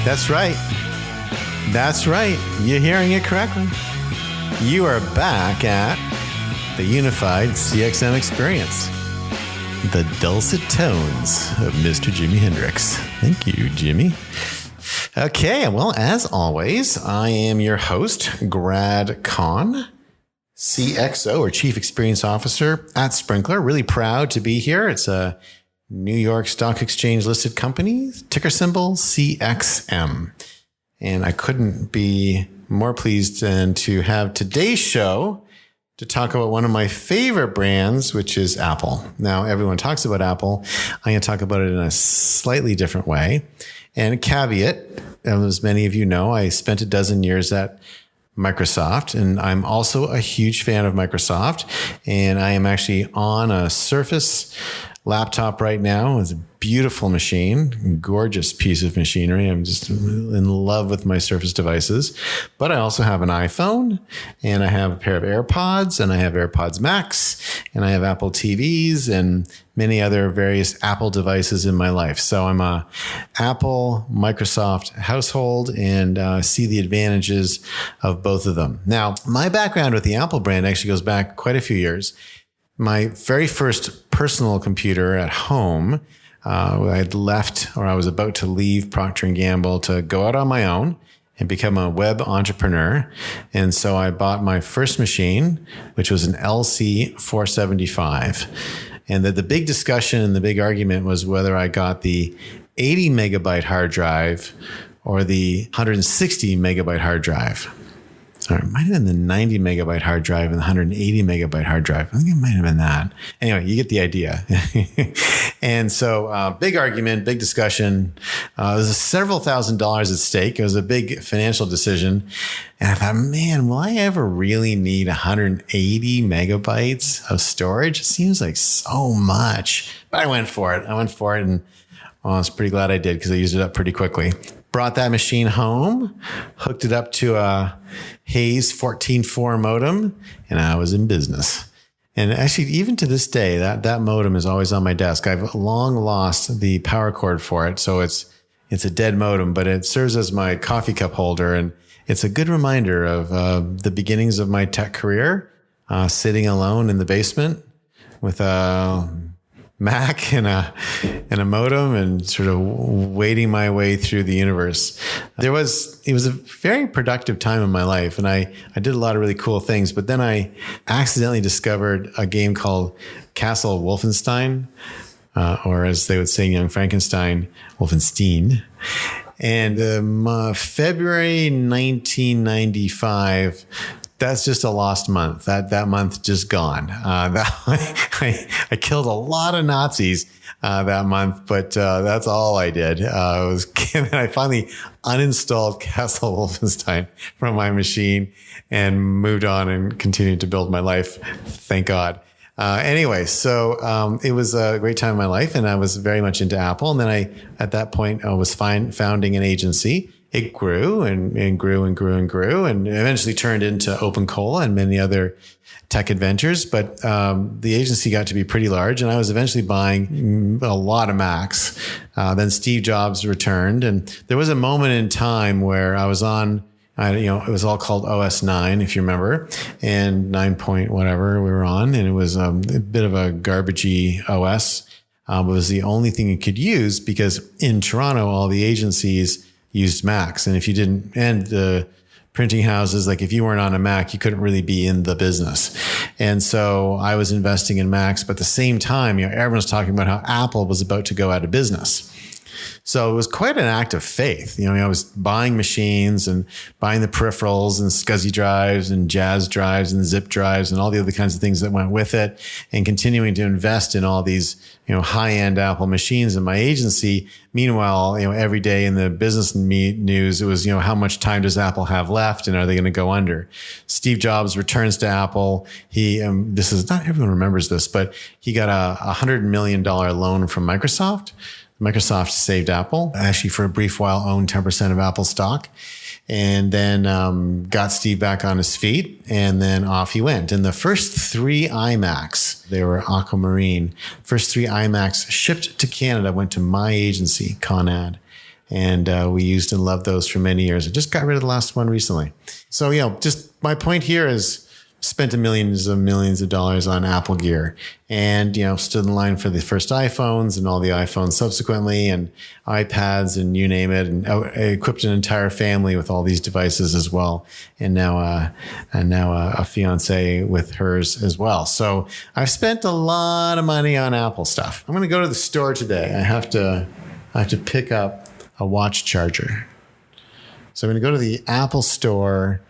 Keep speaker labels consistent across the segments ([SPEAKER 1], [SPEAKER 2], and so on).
[SPEAKER 1] That's right. That's right. You're hearing it correctly. You are back at the Unified CXM Experience. The dulcet tones of Mr. Jimi Hendrix. Thank you, Jimmy. Okay, well, as always, I am your host, Grad Conn, CXO or Chief Experience Officer at Sprinklr. Really proud to be here. It's a New York Stock Exchange listed company, ticker symbol CXM. And I couldn't be more pleased than to have today's show to talk about one of my favorite brands, which is Apple. Now, everyone talks about Apple. I'm going to talk about it in a slightly different way. And a caveat, as many of you know, I spent a dozen years at Microsoft, and I'm also a huge fan of Microsoft. And I am actually on a Surface laptop right now. It's a beautiful machine, gorgeous piece of machinery. I'm just in love with my Surface devices. But I also have an iPhone, and I have a pair of AirPods, and I have AirPods Max, and I have Apple TVs and many other various Apple devices in my life. So I'm a Apple, Microsoft household and see the advantages of both of them. Now, my background with the Apple brand actually goes back quite a few years. My very first personal computer at home, I'd left, or I was about to leave Procter & Gamble to go out on my own and become a web entrepreneur. And so I bought my first machine, which was an LC 475. And the big discussion and the big argument was whether I got the 80 megabyte hard drive or the 160 megabyte hard drive. Or it might have been the 90 megabyte hard drive and the 180 megabyte hard drive. I think it might have been that. Anyway, you get the idea. And so big argument, big discussion. There's several $1,000s at stake. It was a big financial decision. And I thought, man, will I ever really need 180 megabytes of storage? It seems like so much. But I went for it. And I was pretty glad I did because I used it up pretty quickly. Brought that machine home, hooked it up to a Hayes 14.4 modem, and I was in business. And actually, even to this day, that modem is always on my desk. I've long lost the power cord for it, so it's a dead modem, but it serves as my coffee cup holder, and it's a good reminder of the beginnings of my tech career, sitting alone in the basement with a Mac and a modem and sort of wading my way through the universe. It was a very productive time in my life, and I did a lot of really cool things, but then I accidentally discovered a game called Castle Wolfenstein, or as they would say in Young Frankenstein, Wolfenstein. And February 1995, that's just a lost month. That month just gone. I killed a lot of Nazis that month, but that's all I did. I finally uninstalled Castle Wolfenstein from my machine and moved on and continued to build my life. Thank God. Anyway, so it was a great time in my life, and I was very much into Apple. And then at that point, I was founding an agency. It grew and grew and grew and grew, and eventually turned into OpenCola and many other tech adventures. But the agency got to be pretty large, and I was eventually buying a lot of Macs. Then Steve Jobs returned, and there was a moment in time where I was on, it was all called OS 9, if you remember, and 9 point whatever we were on, and it was a bit of a garbagey OS. It was the only thing you could use because in Toronto, all the agencies used Macs. And if you didn't, and the printing houses, like if you weren't on a Mac, you couldn't really be in the business. And so I was investing in Macs, but at the same time, everyone's talking about how Apple was about to go out of business. So it was quite an act of faith. I was buying machines and buying the peripherals and SCSI drives and Jazz drives and zip drives and all the other kinds of things that went with it, and continuing to invest in all these, high-end Apple machines in my agency. Meanwhile, every day in the business news, it was, how much time does Apple have left and are they going to go under? Steve Jobs returns to Apple. This is not everyone remembers this, but he got a $100 million loan from Microsoft. Microsoft saved Apple, actually for a brief while owned 10% of Apple stock, and then got Steve back on his feet, and then off he went. And the first 3 iMacs, they were aquamarine, first 3 iMacs shipped to Canada went to my agency, Conad. And we used and loved those for many years. I just got rid of the last one recently. So, just my point here is spent millions of dollars on Apple gear and, stood in line for the first iPhones and all the iPhones subsequently and iPads and you name it, and equipped an entire family with all these devices as well. And now a fiance with hers as well. So I've spent a lot of money on Apple stuff. I'm going to go to the store today. I have to pick up a watch charger. So I'm going to go to the Apple store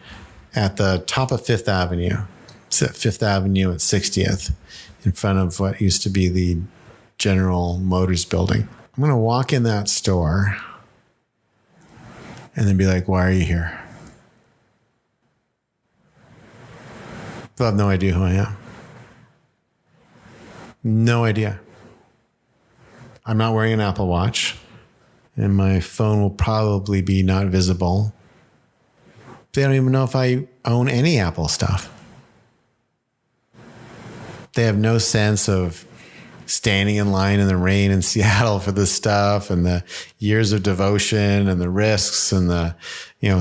[SPEAKER 1] at the top of Fifth Avenue. It's at Fifth Avenue at 60th, in front of what used to be the General Motors building. I'm going to walk in that store and then be like, why are you here? They'll have no idea who I am. No idea. I'm not wearing an Apple Watch, and my phone will probably be not visible. They don't even know if I own any Apple stuff. They have no sense of standing in line in the rain in Seattle for this stuff and the years of devotion and the risks and the,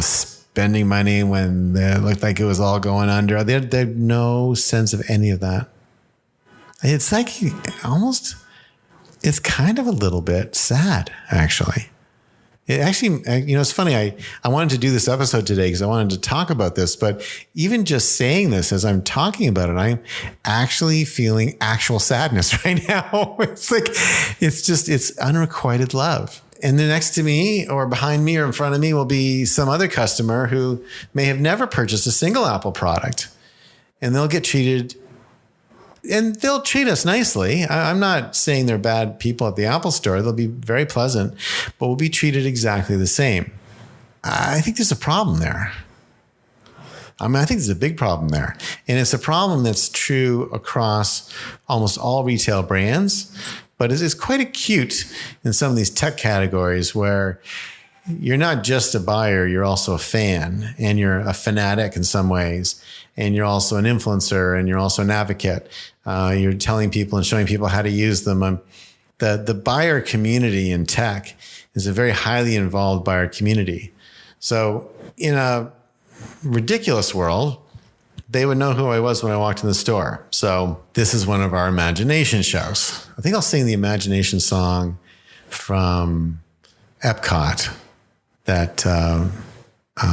[SPEAKER 1] spending money when it looked like it was all going under. They have no sense of any of that. It's like it's kind of a little bit sad, actually. It actually, it's funny. I wanted to do this episode today because I wanted to talk about this, but even just saying this as I'm talking about it, I'm actually feeling actual sadness right now. It's unrequited love. And then next to me or behind me or in front of me will be some other customer who may have never purchased a single Apple product, and they'll get treated. And they'll treat us nicely. I'm not saying they're bad people at the Apple store. They'll be very pleasant, but we'll be treated exactly the same. I think there's a problem there. I think there's a big problem there. And it's a problem that's true across almost all retail brands, but it's quite acute in some of these tech categories where you're not just a buyer, you're also a fan, and you're a fanatic in some ways. And you're also an influencer, and you're also an advocate. You're telling people and showing people how to use them. The buyer community in tech is a very highly involved buyer community. So in a ridiculous world, they would know who I was when I walked in the store. So this is one of our imagination shows. I think I'll sing the imagination song from Epcot that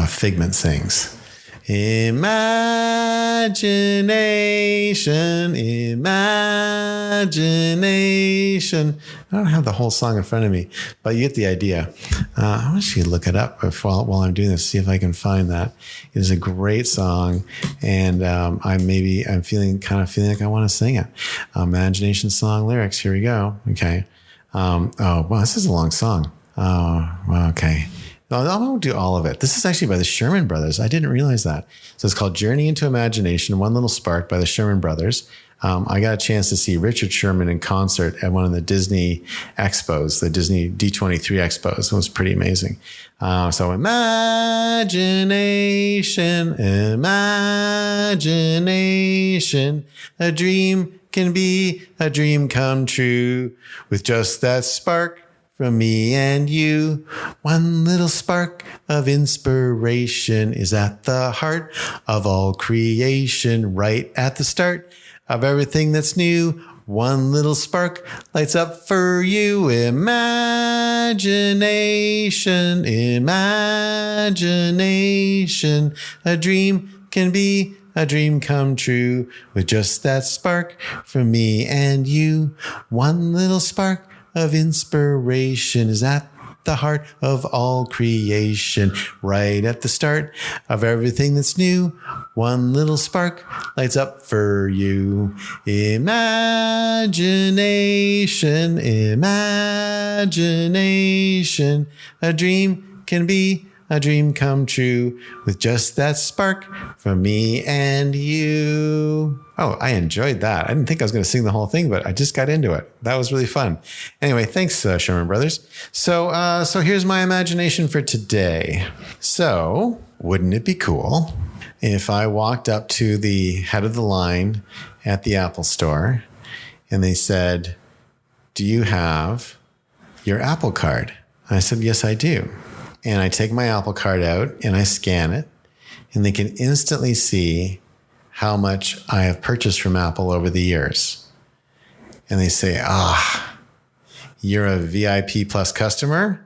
[SPEAKER 1] Figment sings. Imagination. I don't have the whole song in front of me, but you get the idea. I want you to look it up while I'm doing this, see if I can find that. It is a great song, and I'm feeling like I want to sing it. Imagination song lyrics. Here we go. Okay. This is a long song. Okay. No, I won't do all of it. This is actually by the Sherman Brothers. I didn't realize that. So it's called Journey into Imagination, One Little Spark by the Sherman Brothers. I got a chance to see Richard Sherman in concert at one of the Disney expos, the Disney D23 expos. It was pretty amazing. So imagination, a dream can be a dream come true with just that spark from me and you. One little spark of inspiration is at the heart of all creation, right at the start of everything that's new. One little spark lights up for you. Imagination. A dream can be a dream come true with just that spark from me and you. One little spark of inspiration is at the heart of all creation, right at the start of everything that's new. One little spark lights up for you. Imagination. A dream can be a dream come true with just that spark from me and you. Oh, I enjoyed that. I didn't think I was going to sing the whole thing, but I just got into it. That was really fun. Anyway, thanks, Sherman Brothers. So here's my imagination for today. So wouldn't it be cool if I walked up to the head of the line at the Apple store and they said, "Do you have your Apple Card?" I said, yes, I do. And I take my Apple Card out and I scan it, and they can instantly see how much I have purchased from Apple over the years. And they say, you're a VIP Plus customer,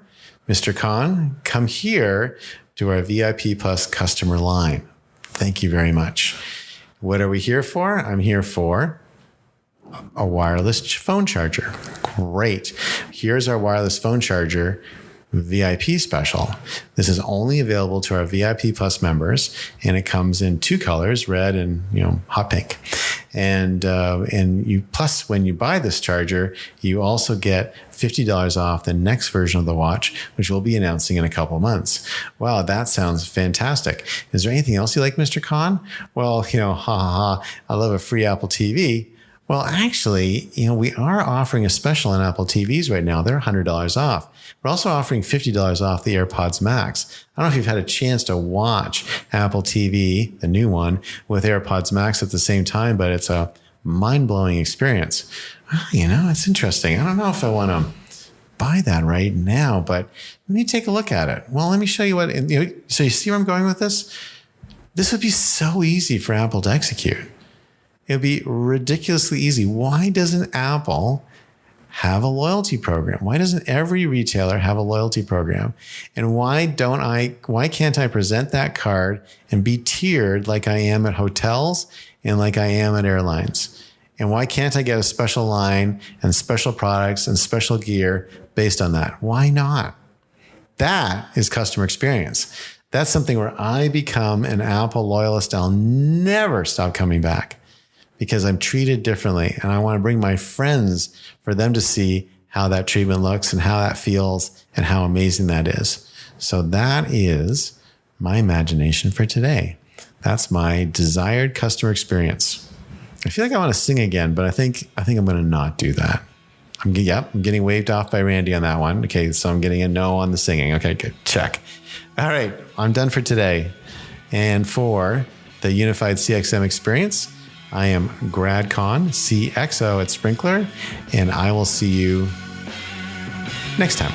[SPEAKER 1] Mr. Khan. Come here to our VIP Plus customer line. Thank you very much. What are we here for? I'm here for a wireless phone charger. Great. Here's our wireless phone charger VIP special. This is only available to our VIP Plus members, and it comes in 2 colors, red and hot pink. And you plus when you buy this charger, you also get $50 off the next version of the watch, which we'll be announcing in a couple months. Wow, that sounds fantastic. Is there anything else you like, Mr. Khan? Well, I love a free Apple TV. Well, actually, we are offering a special on Apple TVs right now. They're $100 off. We're also offering $50 off the AirPods Max. I don't know if you've had a chance to watch Apple TV, the new one, with AirPods Max at the same time, but it's a mind-blowing experience. Well, it's interesting. I don't know if I want to buy that right now, but let me take a look at it. Well, let me show you what. So you see where I'm going with this? This would be so easy for Apple to execute. It'd be ridiculously easy. Why doesn't Apple have a loyalty program? Why doesn't every retailer have a loyalty program? And why can't I present that card and be tiered like I am at hotels and like I am at airlines? And why can't I get a special line and special products and special gear based on that? Why not? That is customer experience. That's something where I become an Apple loyalist. I'll never stop coming back, because I'm treated differently, and I want to bring my friends for them to see how that treatment looks and how that feels and how amazing that is. So that is my imagination for today. That's my desired customer experience. I feel like I want to sing again, but I think I'm going to not do that. I'm getting waved off by Randy on that one. Okay, so I'm getting a no on the singing. Okay, good. Check. All right, I'm done for today. And for the Unified CXM experience, I am Grad Conn, CXO at Sprinklr, and I will see you next time.